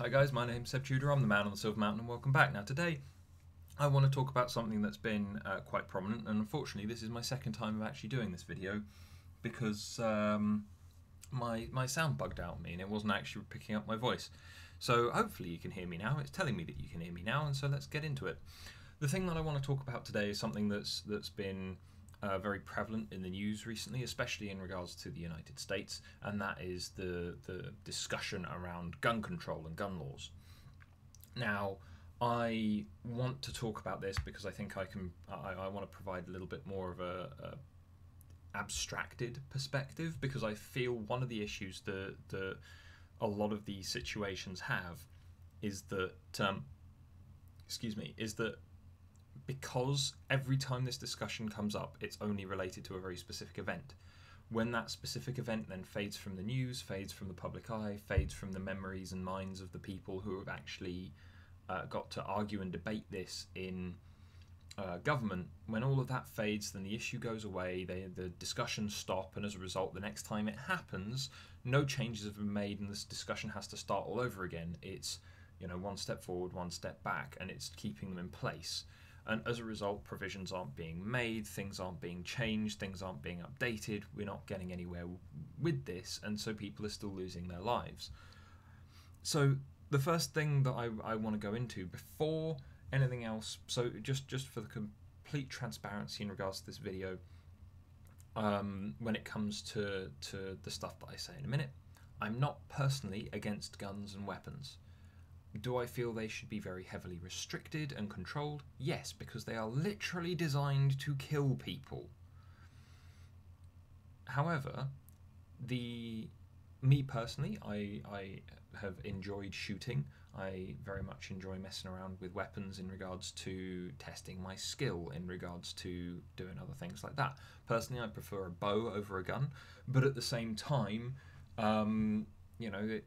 Hi guys, my name's Seb Tudor, I'm the man on the Silver Mountain and welcome back. Now today I want to talk about something that's been quite prominent, and unfortunately this is my second time of actually doing this video because my sound bugged out on me and it wasn't actually picking up my voice. So hopefully you can hear me now. It's telling me that you can hear me now, and so let's get into it. The thing that I want to talk about today is something that's been very prevalent in the news recently, especially in regards to the United States, and that is the discussion around gun control and gun laws. Now, I want to talk about this because I think I want to provide a little bit more of a abstracted perspective, because I feel one of the issues that a lot of these situations have is that is that because every time this discussion comes up, it's only related to a very specific event. When that specific event then fades from the news, fades from the public eye, fades from the memories and minds of the people who have actually got to argue and debate this in government, when all of that fades, then the issue goes away, the discussions stop, and as a result, the next time it happens, no changes have been made and this discussion has to start all over again. It's, one step forward, one step back, and it's keeping them in place. And as a result, provisions aren't being made, things aren't being changed, things aren't being updated, we're not getting anywhere with this, and so people are still losing their lives. So the first thing that I want to go into before anything else, so just for the complete transparency in regards to this video, when it comes to the stuff that I say in a minute, I'm not personally against guns and weapons. Do I feel they should be very heavily restricted and controlled? Yes, because they are literally designed to kill people. However, me personally, I have enjoyed shooting. I very much enjoy messing around with weapons in regards to testing my skill, in regards to doing other things like that. Personally, I prefer a bow over a gun, but at the same time,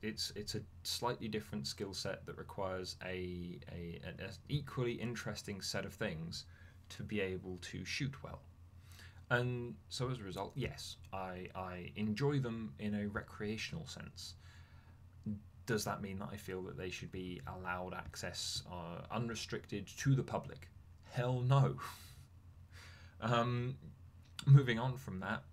it's a slightly different skill set that requires an equally interesting set of things to be able to shoot well. And so as a result, yes, I enjoy them in a recreational sense. Does that mean that I feel that they should be allowed access unrestricted to the public? Hell no. Moving on from that,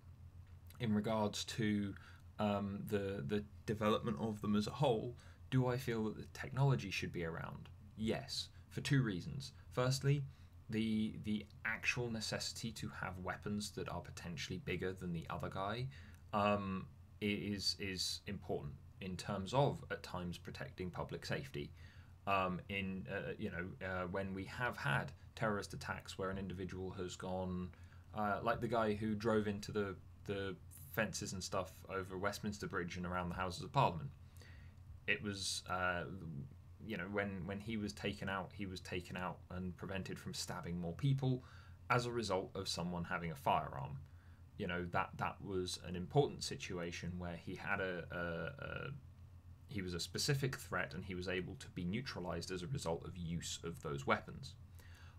in regards to the development of them as a whole, do I feel that the technology should be around? Yes, for two reasons. Firstly, the actual necessity to have weapons that are potentially bigger than the other guy is important in terms of at times protecting public safety. When we have had terrorist attacks where an individual has gone, like the guy who drove into the fences and stuff over Westminster Bridge and around the Houses of Parliament. It was, when he was taken out and prevented from stabbing more people as a result of someone having a firearm. That was an important situation where he had he was a specific threat and he was able to be neutralized as a result of use of those weapons.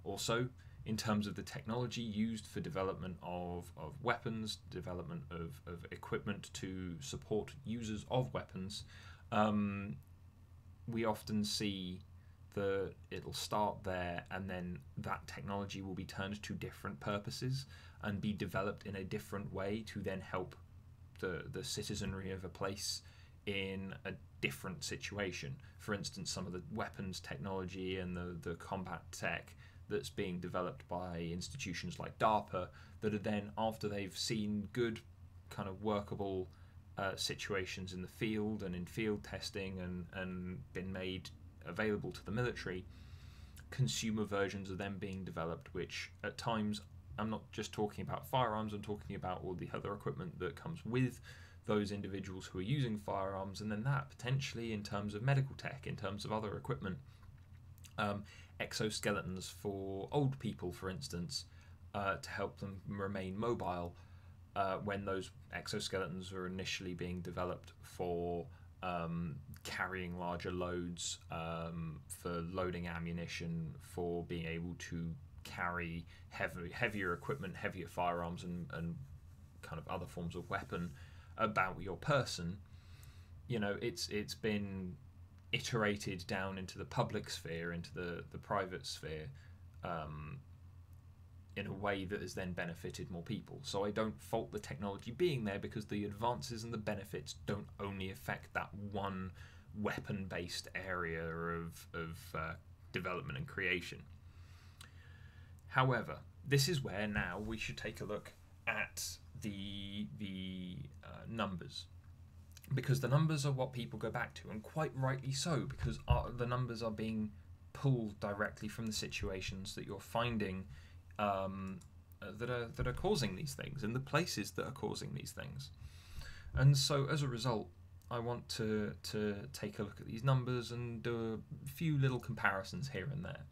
Also, in terms of the technology used for development of weapons, development of equipment to support users of weapons, we often see that it'll start there and then that technology will be turned to different purposes and be developed in a different way to then help the citizenry of a place in a different situation. For instance, some of the weapons technology and the combat tech that's being developed by institutions like DARPA that are then, after they've seen good kind of workable situations in the field and in field testing and been made available to the military, consumer versions of them being developed, which at times, I'm not just talking about firearms, I'm talking about all the other equipment that comes with those individuals who are using firearms, and then that potentially in terms of medical tech, in terms of other equipment, exoskeletons for old people, for instance, to help them remain mobile when those exoskeletons were initially being developed for carrying larger loads, for loading ammunition, for being able to carry heavier equipment, heavier firearms and kind of other forms of weapon about your person. It's been iterated down into the public sphere, into the private sphere, in a way that has then benefited more people. So I don't fault the technology being there, because the advances and the benefits don't only affect that one weapon-based area of development and creation. However, this is where now we should take a look at the numbers, because the numbers are what people go back to, and quite rightly so, because the numbers are being pulled directly from the situations that you're finding that are causing these things, and the places that are causing these things. And so as a result, I want to take a look at these numbers and do a few little comparisons here and there.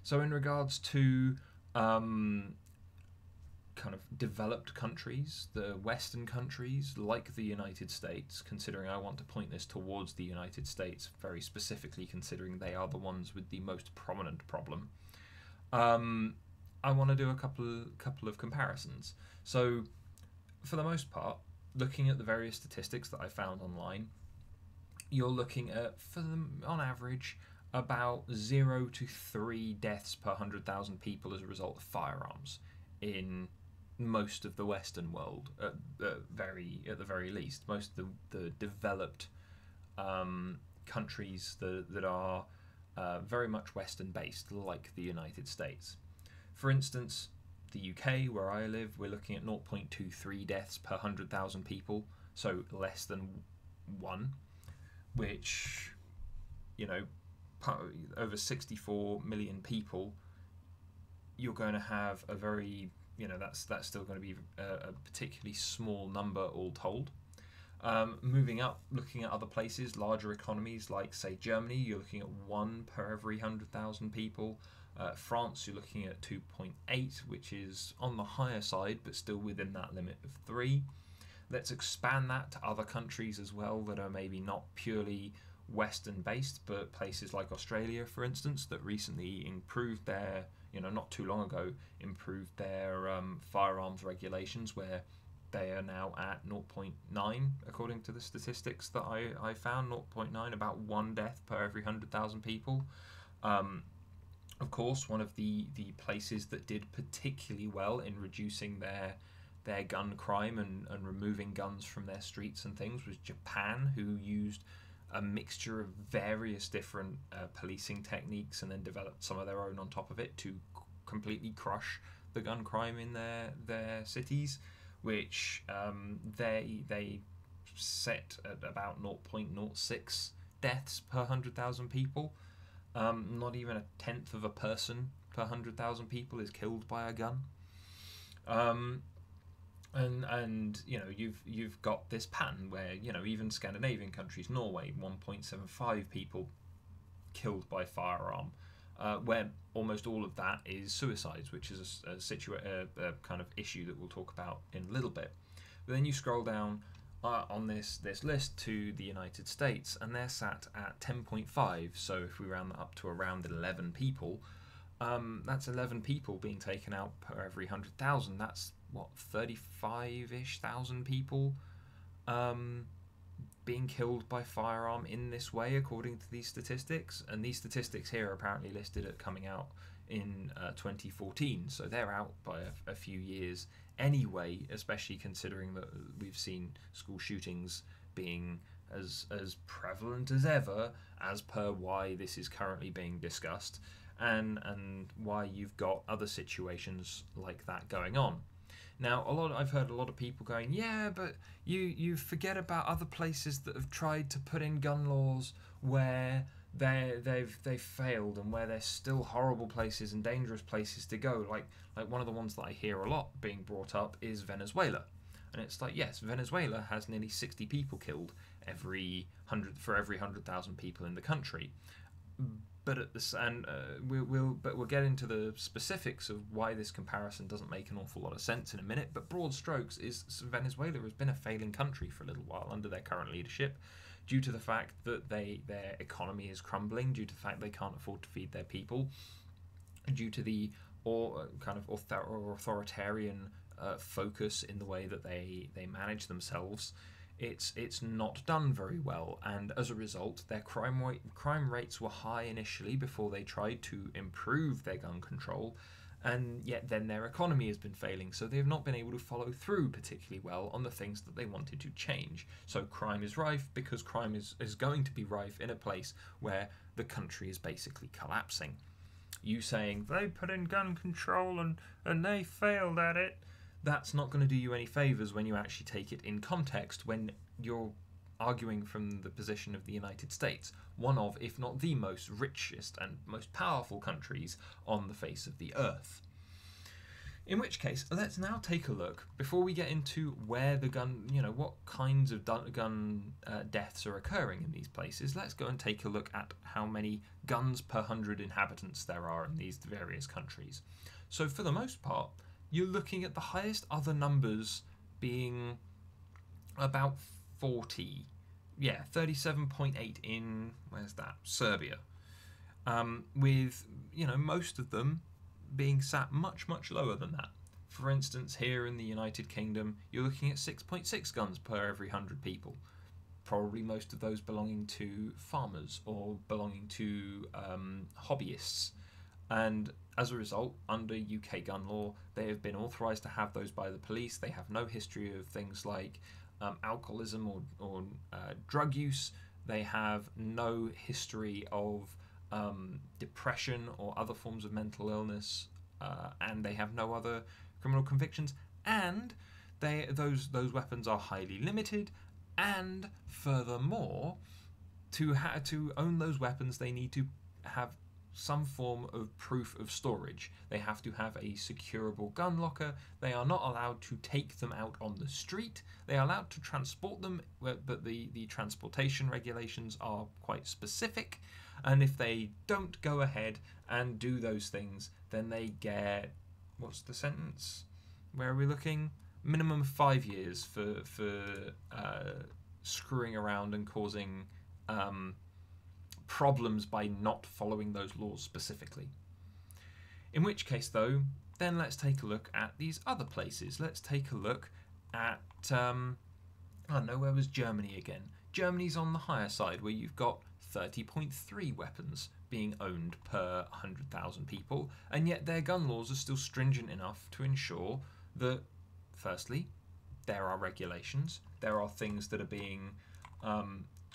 So in regards to kind of developed countries, the Western countries like the United States, considering I want to point this towards the United States very specifically, considering they are the ones with the most prominent problem, I want to do a couple of comparisons. So for the most part, looking at the various statistics that I found online, you're looking at, for them, on average, about 0 to 3 deaths per 100,000 people as a result of firearms in most of the Western world, at the very least. Most of the developed countries that are very much Western based, like the United States. For instance, the UK, where I live, we're looking at 0.23 deaths per 100,000 people, so less than 1, which, you know, over 64 million people, you're going to have a very, you know, that's still going to be a particularly small number all told. Moving up, looking at other places, larger economies like, say, Germany, you're looking at 1 per every 100,000 people. France, you're looking at 2.8, which is on the higher side, but still within that limit of 3. Let's expand that to other countries as well that are maybe not purely Western based, but places like Australia, for instance, that recently improved their, you know, not too long ago, improved their firearms regulations, where they are now at 0.9, according to the statistics that I found, 0.9, about 1 death per every 100,000 people. Of course, one of the places that did particularly well in reducing their gun crime and removing guns from their streets and things was Japan, who used a mixture of various different policing techniques and then developed some of their own on top of it to completely crush the gun crime in their cities, which they set at about 0.06 deaths per 100,000 people. Not even a tenth of a person per 100,000 people is killed by a gun. And you know, you've got this pattern where, you know, even Scandinavian countries, Norway, 1.75 people killed by firearm, where almost all of that is suicides, which is a kind of issue that we'll talk about in a little bit. But then you scroll down on this list to the United States, and they're sat at 10.5. So if we round that up to around 11 people, that's 11 people being taken out per every 100,000. That's what, 35-ish thousand people being killed by firearm in this way, according to these statistics. And these statistics here are apparently listed at coming out in 2014, so they're out by a few years anyway, especially considering that we've seen school shootings being as prevalent as ever, as per why this is currently being discussed, and why you've got other situations like that going on. Now, I've heard a lot of people going, yeah, but you forget about other places that have tried to put in gun laws where they've failed, and where there's still horrible places and dangerous places to go. Like one of the ones that I hear a lot being brought up is Venezuela, and it's like, yes, Venezuela has nearly 60 people killed for every 100,000 people in the country. But we'll get into the specifics of why this comparison doesn't make an awful lot of sense in a minute. But broad strokes is Venezuela has been a failing country for a little while under their current leadership, due to the fact that their economy is crumbling, due to the fact they can't afford to feed their people, due to the kind of authoritarian focus in the way that they manage themselves. It's not done very well, and as a result, their crime rates were high initially before they tried to improve their gun control, and yet then their economy has been failing, so they've not been able to follow through particularly well on the things that they wanted to change. So crime is rife because crime is going to be rife in a place where the country is basically collapsing. You saying they put in gun control and they failed at it, that's not going to do you any favours when you actually take it in context, when you're arguing from the position of the United States, one of, if not the most richest and most powerful countries on the face of the earth. In which case, let's now take a look, before we get into where the gun, what kinds of gun deaths are occurring in these places, let's go and take a look at how many guns per 100 inhabitants there are in these various countries. So for the most part, you're looking at the highest other numbers being about 40. Yeah, 37.8 in, where's that? Serbia. With, most of them being sat much, much lower than that. For instance, here in the United Kingdom, you're looking at 6.6 guns per every 100 people. Probably most of those belonging to farmers or belonging to hobbyists. And as a result, under UK gun law, they have been authorised to have those by the police. They have no history of things like alcoholism or drug use. They have no history of depression or other forms of mental illness, and they have no other criminal convictions. And those weapons are highly limited. And furthermore, to own those weapons, they need to have some form of proof of storage. They have to have a securable gun locker. They are not allowed to take them out on the street. They are allowed to transport them, but the transportation regulations are quite specific. And if they don't go ahead and do those things, then they get, what's the sentence? Where are we looking? Minimum of 5 years for screwing around and causing problems by not following those laws specifically. In which case, though, then let's take a look at these other places. Let's take a look at, where was Germany again? Germany's on the higher side, where you've got 30.3 weapons being owned per 100,000 people, and yet their gun laws are still stringent enough to ensure that, firstly, there are regulations, there are things that are being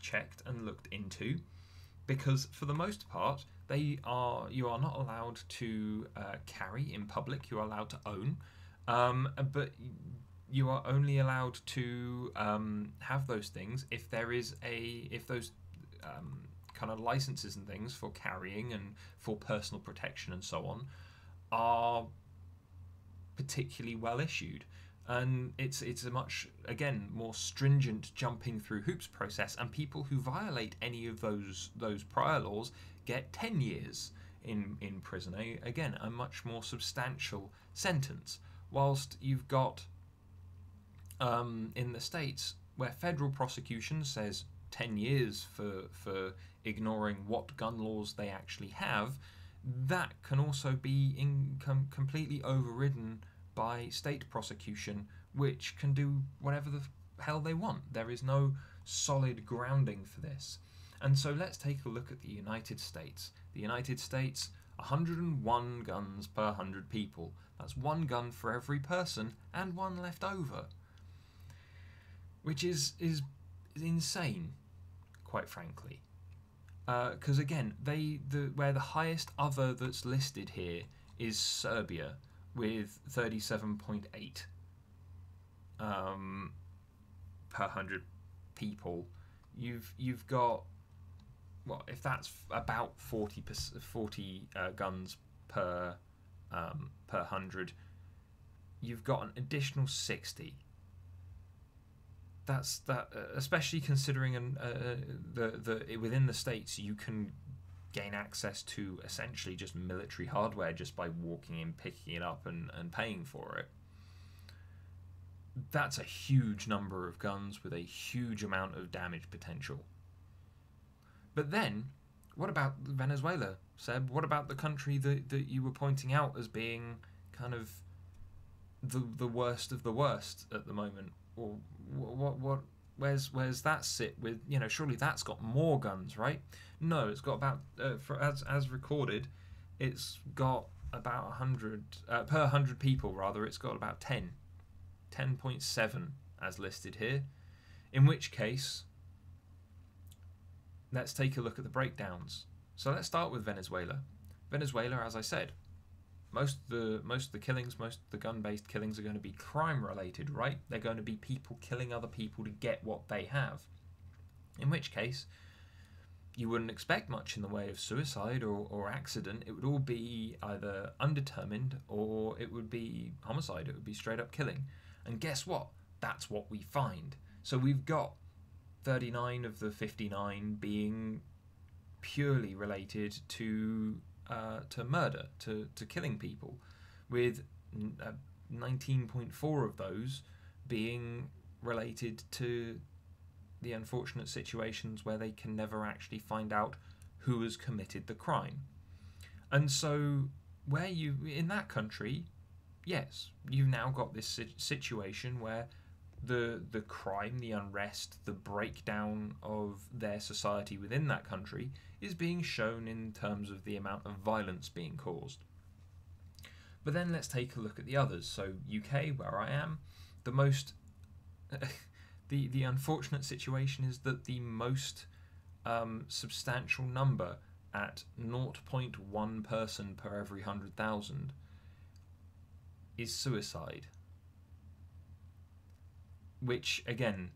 checked and looked into, because for the most part, you are not allowed to carry in public. You are allowed to own, but you are only allowed to have those things if those kind of licenses and things for carrying and for personal protection and so on are particularly well issued. And it's a much, again, more stringent jumping through hoops process, and people who violate any of those prior laws get 10 years in prison. Again, a much more substantial sentence. Whilst you've got in the States where federal prosecution says 10 years for ignoring what gun laws they actually have, that can also be completely overridden by state prosecution, which can do whatever the hell they want. There is no solid grounding for this. And so let's take a look at the United States. The United States, 101 guns per 100 people. That's one gun for every person and one left over. Which is insane, quite frankly. Because again, where the highest other that's listed here is Serbia, with 37.8 per 100 people. You've got, well, if that's about 40 guns per 100, you've got an additional 60. That's especially considering within the States you can gain access to essentially just military hardware just by walking in, picking it up and paying for it. That's a huge number of guns with a huge amount of damage potential. But then, what about Venezuela, Seb? What about the country that you were pointing out as being kind of the worst of the worst at the moment? Or what where's that sit with, surely that's got more guns, right? No, it's got about as recorded, it's got about 100 per 100 people, rather. It's got about 10.7 as listed here. In which case, let's take a look at the breakdowns. So let's start with Venezuela. Venezuela, as I said, most of the killings, most of the gun-based killings are going to be crime-related, right? They're going to be people killing other people to get what they have. In which case, you wouldn't expect much in the way of suicide or accident. It would all be either undetermined or it would be homicide. It would be straight-up killing. And guess what? That's what we find. So we've got 39 of the 59 being purely related to murder, to killing people, with 19.4 of those being related to the unfortunate situations where they can never actually find out who has committed the crime. And so where you, in that country, yes, you've now got this situation where the crime, the unrest, the breakdown of their society within that country is being shown in terms of the amount of violence being caused. But then let's take a look at the others. So UK, where I am, the most the unfortunate situation is that the most substantial number at 0.1 person per every 100,000 is suicide. Which, again,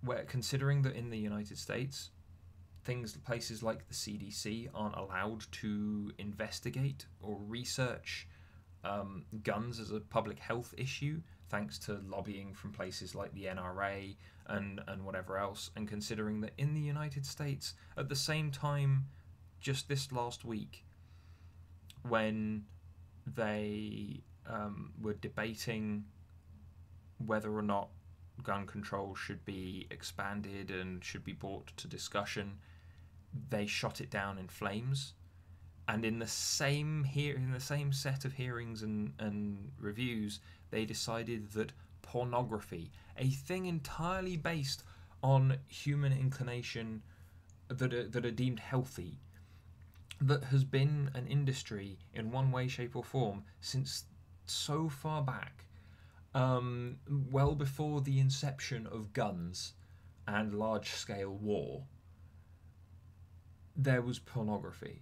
where considering that in the United States, places like the CDC aren't allowed to investigate or research guns as a public health issue, thanks to lobbying from places like the NRA and whatever else, and considering that in the United States, at the same time, just this last week, when they were debating whether or not gun control should be expanded and should be brought to discussion, they shot it down in flames. And in the same set of hearings and reviews, they decided that pornography, a thing entirely based on human inclination that are deemed healthy, that has been an industry in one way, shape or form since so far back, well before the inception of guns and large-scale war, there was pornography.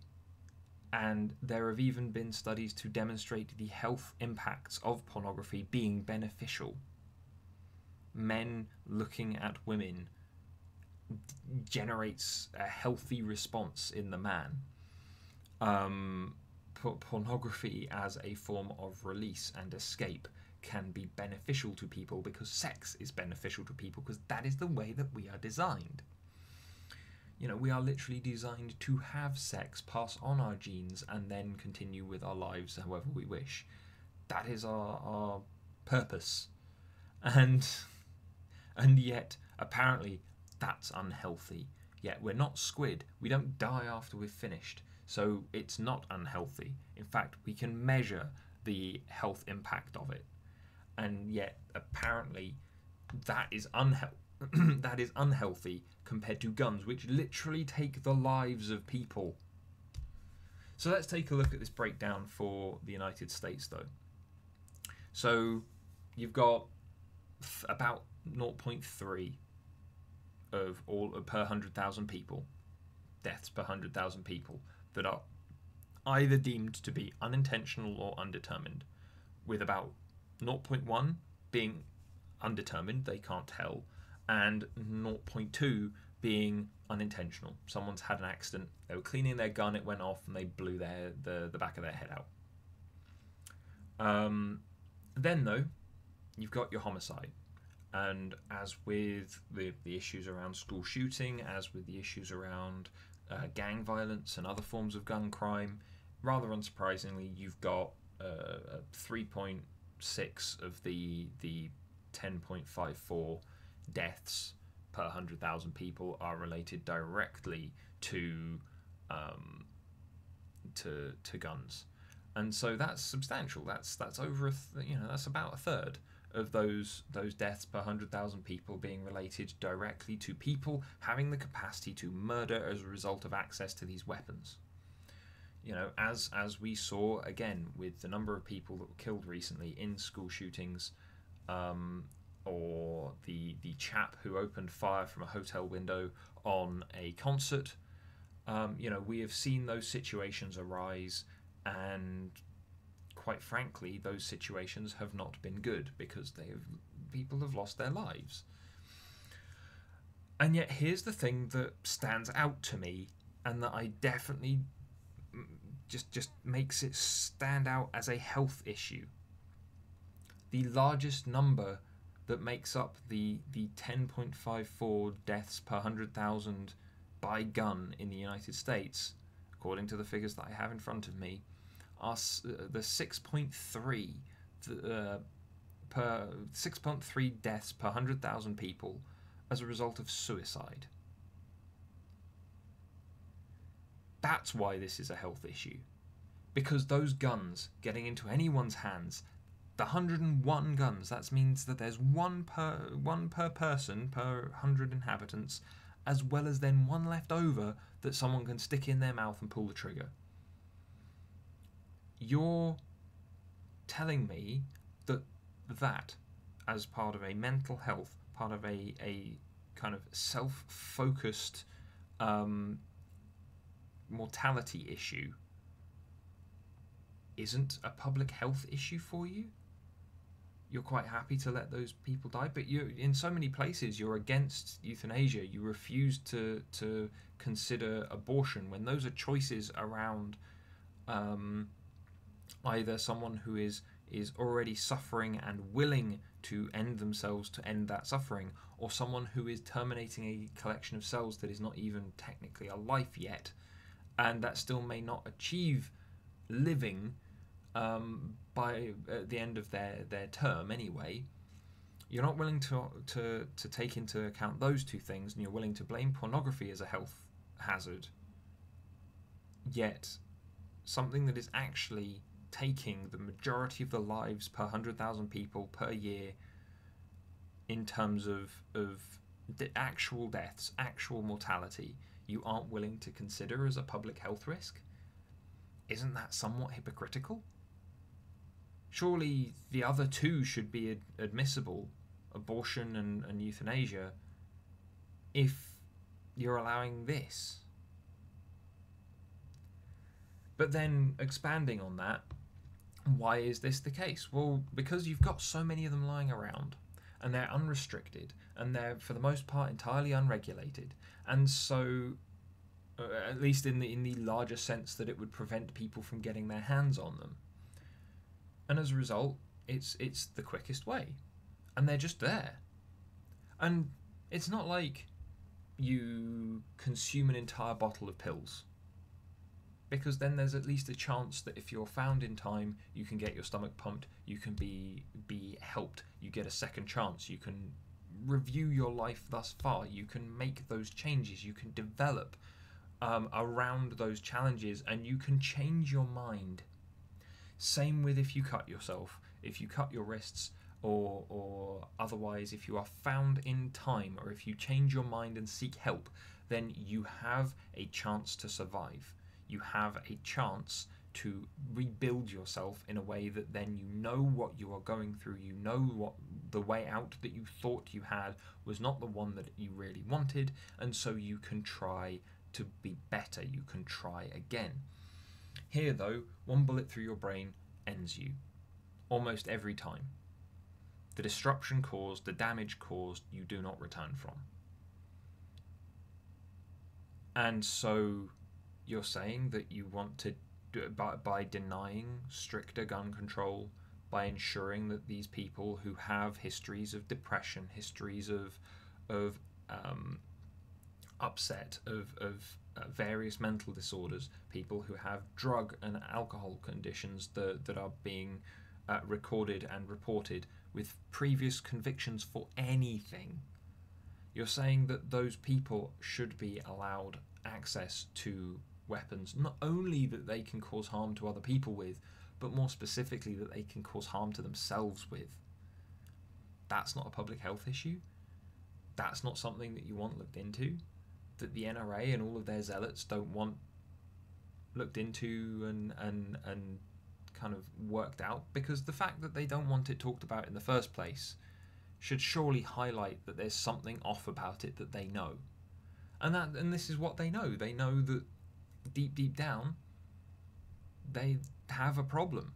And there have even been studies to demonstrate the health impacts of pornography being beneficial. Men looking at women generates a healthy response in the man. Pornography as a form of release and escape can be beneficial to people because sex is beneficial to people because that is the way that we are designed. We are literally designed to have sex, pass on our genes, and then continue with our lives however we wish. That is our purpose. And yet, apparently, that's unhealthy. Yet we're not squid. We don't die after we've finished. So it's not unhealthy. In fact, we can measure the health impact of it. And yet, apparently, that is unhealthy compared to guns, which literally take the lives of people. So let's take a look at this breakdown for the United States, though. So you've got about 0.3 of all per 100,000 people, deaths per 100,000 people, that are either deemed to be unintentional or undetermined, with about 0.1 being undetermined, they can't tell, and 0.2 being unintentional. Someone's had an accident, they were cleaning their gun, it went off, and they blew the back of their head out. Then, though, you've got your homicide. And as with the issues around school shooting, as with the issues around gang violence and other forms of gun crime, rather unsurprisingly, you've got 3.6 of the 10.54 deaths per 100,000 people are related directly to guns, and so that's substantial. That's over that's about a third of those deaths per 100,000 people being related directly to people having the capacity to murder as a result of access to these weapons. You know, as we saw again with the number of people that were killed recently in school shootings, or the chap who opened fire from a hotel window on a concert. You know, we have seen those situations arise, and quite frankly, those situations have not been good because people have lost their lives. And yet, here's the thing that stands out to me, and that I definitely just makes it stand out as a health issue. The largest number that makes up the 10.54 deaths per 100,000 by gun in the United States, according to the figures that I have in front of me, are the 6.3 per 6.3 deaths per 100,000 people as a result of suicide. That's why this is a health issue, because those guns getting into anyone's hands, the 101 guns, that means that there's one per person per 100 inhabitants, as well as then one left over that someone can stick in their mouth and pull the trigger. You're telling me that as part of a mental health, part of a kind of self-focused mortality issue, isn't a public health issue for you? You're quite happy to let those people die, but you, in so many places, you're against euthanasia. You refuse to consider abortion when those are choices around either someone who is already suffering and willing to end themselves to end that suffering, or someone who is terminating a collection of cells that is not even technically a life yet, and that still may not achieve living by the end of their term anyway. You're not willing to take into account those two things, and you're willing to blame pornography as a health hazard, yet something that is actually taking the majority of the lives per 100,000 people per year in terms of the actual deaths, actual mortality, you aren't willing to consider as a public health risk? Isn't that somewhat hypocritical? Surely the other two should be admissible, abortion and euthanasia, if you're allowing this. But then, expanding on that, why is this the case? Well, because you've got so many of them lying around, and they're unrestricted, and they're for the most part entirely unregulated, and so at least in the larger sense that it would prevent people from getting their hands on them. And as a result, it's the quickest way, and they're just there. And it's not like you consume an entire bottle of pills, because then there's at least a chance that if you're found in time, you can get your stomach pumped, you can be helped, you get a second chance, you can review your life thus far, you can make those changes, you can develop around those challenges, and you can change your mind. Same with if you cut yourself, if you cut your wrists, or otherwise if you are found in time, or if you change your mind and seek help, then you have a chance to survive. You have a chance to rebuild yourself in a way that then you know what you are going through, you know what the way out that you thought you had was not the one that you really wanted, and so you can try to be better, you can try again. Here though, one bullet through your brain ends you, almost every time. The disruption caused, the damage caused, you do not return from. And so you're saying that you want to, by denying stricter gun control, by ensuring that these people who have histories of depression, histories of upset, of various mental disorders, people who have drug and alcohol conditions that are being recorded and reported with previous convictions for anything, you're saying that those people should be allowed access to weapons, not only that they can cause harm to other people with, but more specifically that they can cause harm to themselves with. That's not a public health issue. That's not something that you want looked into, that the NRA and all of their zealots don't want looked into and kind of worked out, because the fact that they don't want it talked about in the first place should surely highlight that there's something off about it that they know. And this is what they know. They know that deep down they have a problem.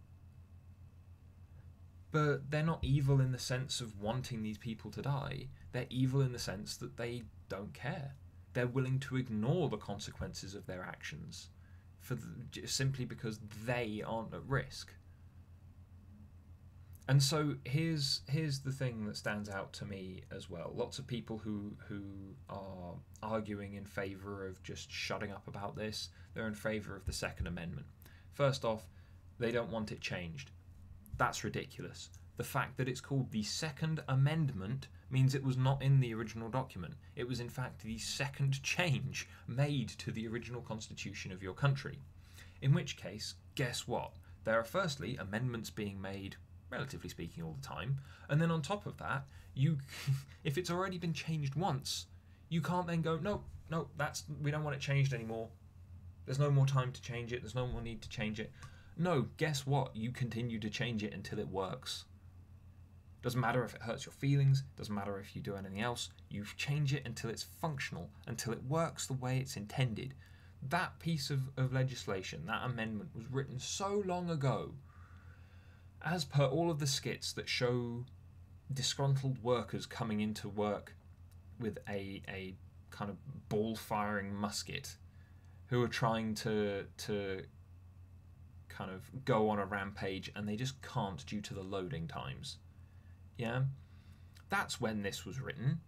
But they're not evil in the sense of wanting these people to die. They're evil in the sense that they don't care. They're willing to ignore the consequences of their actions simply because they aren't at risk. And so here's the thing that stands out to me as well. Lots of people who are arguing in favour of just shutting up about this, they're in favour of the Second Amendment. First off, they don't want it changed. That's ridiculous. The fact that it's called the Second Amendment means it was not in the original document. It was in fact the second change made to the original constitution of your country. In which case, guess what? There are firstly amendments being made, relatively speaking, all the time, and then on top of that, if it's already been changed once, you can't then go, no, we don't want it changed anymore. There's no more time to change it. There's no more need to change it. No, guess what? You continue to change it until it works. Doesn't matter if it hurts your feelings, doesn't matter if you do anything else, you change it until it's functional, until it works the way it's intended. That piece of legislation, that amendment, was written so long ago, as per all of the skits that show disgruntled workers coming into work with a kind of ball-firing musket, who are trying to kind of go on a rampage, and they just can't due to the loading times. Yeah? That's when this was written.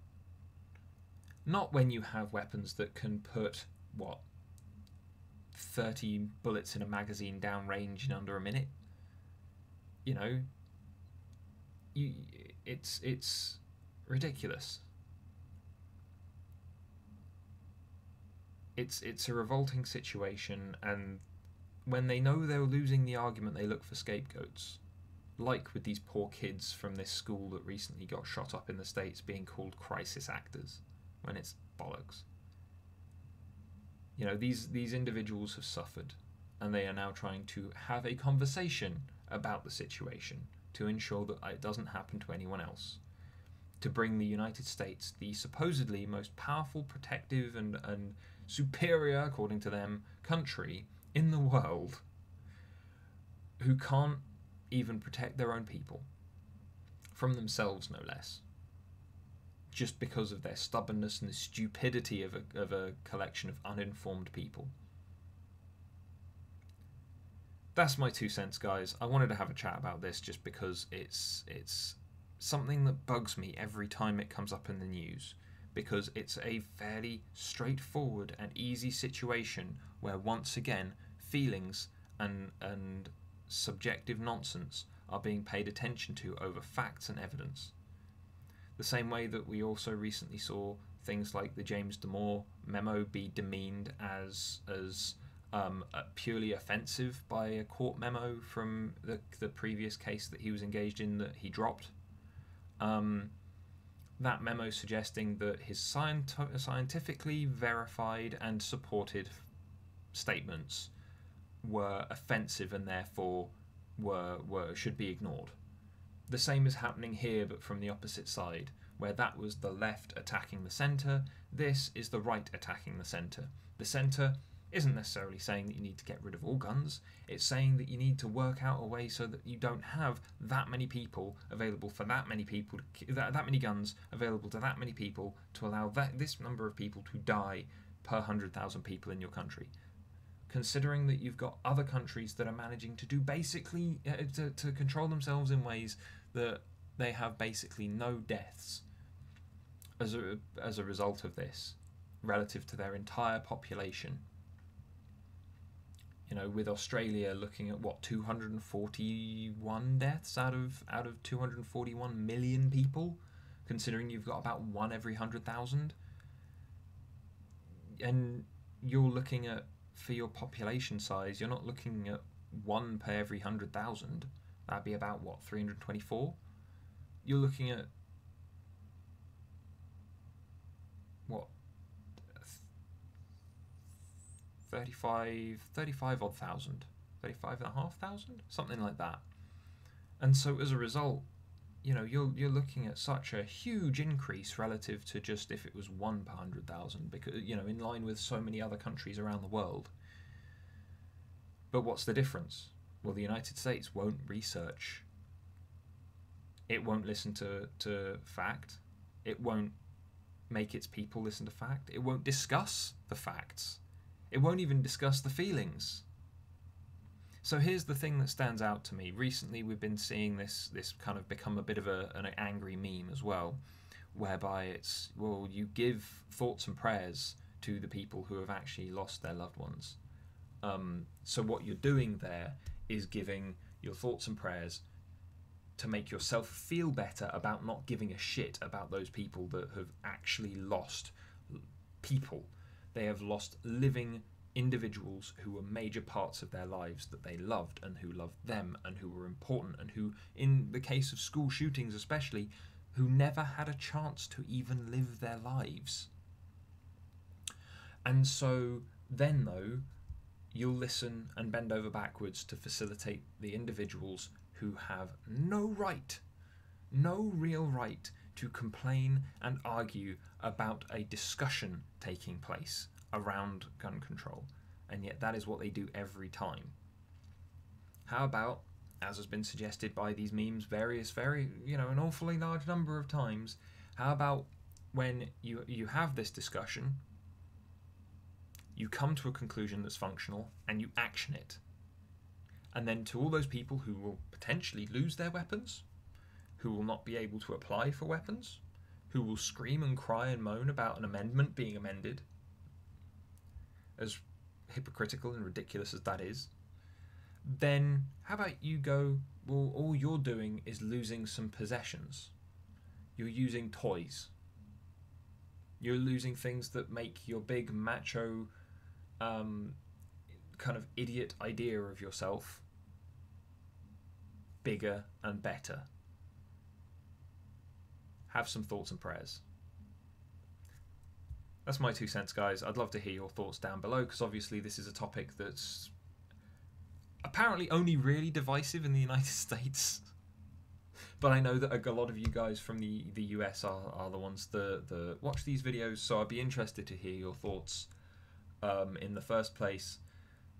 Not when you have weapons that can put, 30 bullets in a magazine downrange in under a minute. You know, it's ridiculous. It's a revolting situation, and when they know they're losing the argument, they look for scapegoats. Like with these poor kids from this school that recently got shot up in the States being called crisis actors, when it's bollocks. You know, these individuals have suffered, and they are now trying to have a conversation about the situation to ensure that it doesn't happen to anyone else. To bring the United States, the supposedly most powerful, protective, and superior, according to them, country in the world, who can't even protect their own people, from themselves no less, just because of their stubbornness and the stupidity of a collection of uninformed people. That's my 2 cents, guys. I wanted to have a chat about this just because it's something that bugs me every time it comes up in the news, because it's a fairly straightforward and easy situation where once again feelings and subjective nonsense are being paid attention to over facts and evidence. The same way that we also recently saw things like the James Damore memo be demeaned as purely offensive by a court memo from the previous case that he was engaged in that he dropped. That memo suggesting that his scientifically verified and supported statements were offensive and therefore should be ignored. The same is happening here, but from the opposite side, where that was the left attacking the centre, this is the right attacking the centre. The centre isn't necessarily saying that you need to get rid of all guns, it's saying that you need to work out a way so that you don't have that many people available for that many people, that many guns available to that many people, to allow this number of people to die per 100,000 people in your country. Considering that you've got other countries that are managing to do basically to control themselves in ways that they have basically no deaths as a result of this relative to their entire population. You know, with Australia looking at 241 deaths out of 241 million people, considering you've got about 1 every 100,000, and you're looking at, for your population size, you're not looking at 1 per every 100,000. That'd be about 324. You're looking at what, 35 odd thousand, 35,500, something like that. And so as a result, you know, you're looking at such a huge increase relative to just if it was 1 per 100,000, because, you know, in line with so many other countries around the world. But what's the difference? Well, the United States won't research. It won't listen to fact. It won't make its people listen to fact. It won't discuss the facts. It won't even discuss the feelings. So here's the thing that stands out to me. Recently we've been seeing this kind of become a bit of an angry meme as well, whereby it's, well, you give thoughts and prayers to the people who have actually lost their loved ones. So what you're doing there is giving your thoughts and prayers to make yourself feel better about not giving a shit about those people that have actually lost people. They have lost living individuals who were major parts of their lives that they loved and who loved them and who were important, and who, in the case of school shootings especially, who never had a chance to even live their lives. And so then, though, you'll listen and bend over backwards to facilitate the individuals who have no real right to complain and argue about a discussion taking place around gun control, and yet that is what they do every time. How about, as has been suggested by these memes an awfully large number of times, how about when you have this discussion, you come to a conclusion that's functional and you action it, and then to all those people who will potentially lose their weapons, who will not be able to apply for weapons, who will scream and cry and moan about an amendment being amended, as hypocritical and ridiculous as that is, then how about you go, well, all you're doing is losing some possessions. You're using toys. You're losing things that make your big macho kind of idiot idea of yourself bigger and better. Have some thoughts and prayers. That's my 2 cents, guys. I'd love to hear your thoughts down below, because obviously this is a topic that's apparently only really divisive in the United States. But I know that a lot of you guys from the US are the ones that watch these videos, so I'd be interested to hear your thoughts in the first place.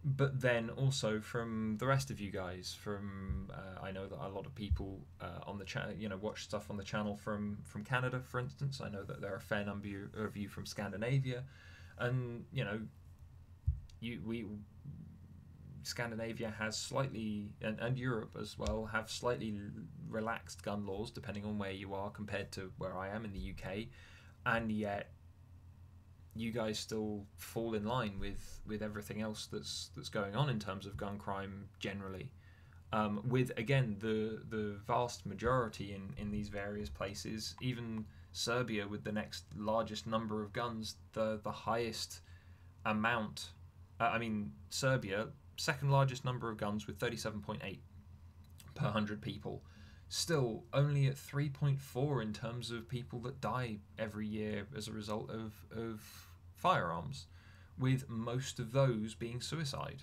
But then also from the rest of you guys, from I know that a lot of people on the channel, watch stuff on the channel from Canada, for instance. I know that there are a fair number of you from Scandinavia, and Scandinavia has slightly, and Europe as well, have slightly relaxed gun laws depending on where you are compared to where I am in the UK, and yet you guys still fall in line with everything else that's going on in terms of gun crime generally. With, again, the vast majority in these various places, even Serbia with the next largest number of guns, the highest amount, Serbia, second largest number of guns with 37.8 per 100 people, still only at 3.4 in terms of people that die every year as a result of firearms, with most of those being suicide.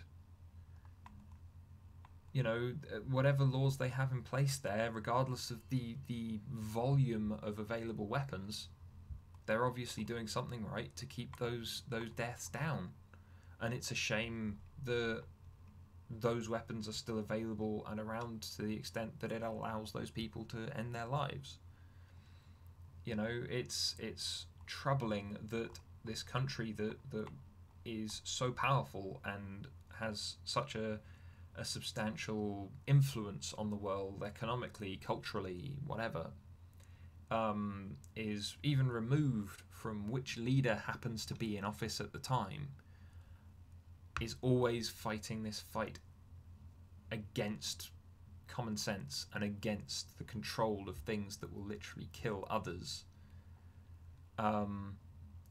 Whatever laws they have in place there, regardless of the volume of available weapons, they're obviously doing something right to keep those deaths down. And it's a shame that those weapons are still available and around to the extent that it allows those people to end their lives. It's troubling that this country that is so powerful and has such a substantial influence on the world economically, culturally, whatever, is even removed from which leader happens to be in office at the time, is always fighting this fight against common sense and against the control of things that will literally kill others,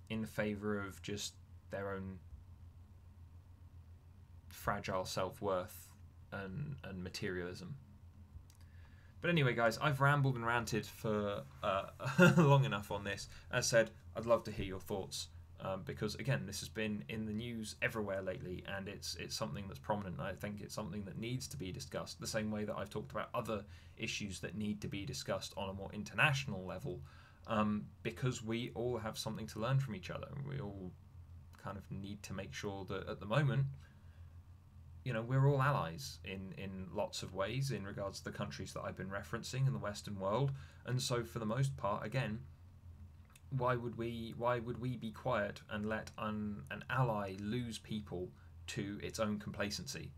in favour of just their own fragile self-worth and materialism. But anyway, guys, I've rambled and ranted for long enough on this. As said, I'd love to hear your thoughts. Because again, this has been in the news everywhere lately, and it's something that's prominent. I think it's something that needs to be discussed, the same way that I've talked about other issues that need to be discussed on a more international level, because we all have something to learn from each other. We all kind of need to make sure that at the moment, we're all allies in lots of ways in regards to the countries that I've been referencing in the Western world, and so for the most part, again, why would we be quiet and let an ally lose people to its own complacency?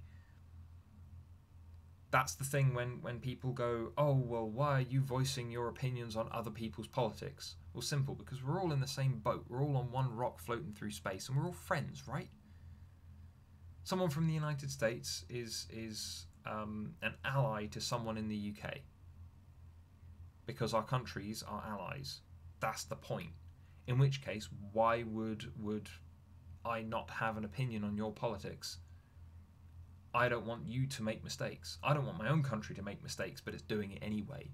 That's the thing when people go, oh, well, why are you voicing your opinions on other people's politics? Well, simple, because we're all in the same boat. We're all on one rock floating through space, and we're all friends, right? Someone from the United States is an ally to someone in the UK because our countries are allies. That's the point. In which case, why would I not have an opinion on your politics? I don't want you to make mistakes. I don't want my own country to make mistakes, but it's doing it anyway.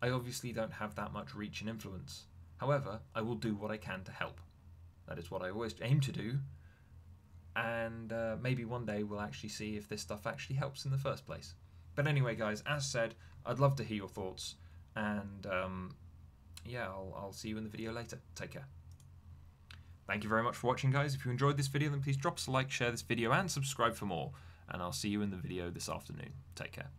I obviously don't have that much reach and influence. However, I will do what I can to help. That is what I always aim to do. And maybe one day we'll actually see if this stuff actually helps in the first place. But anyway, guys, as said, I'd love to hear your thoughts. And yeah, I'll see you in the video later. Take care. Thank you very much for watching, guys. If you enjoyed this video, then please drop us a like, share this video, and subscribe for more. And I'll see you in the video this afternoon. Take care.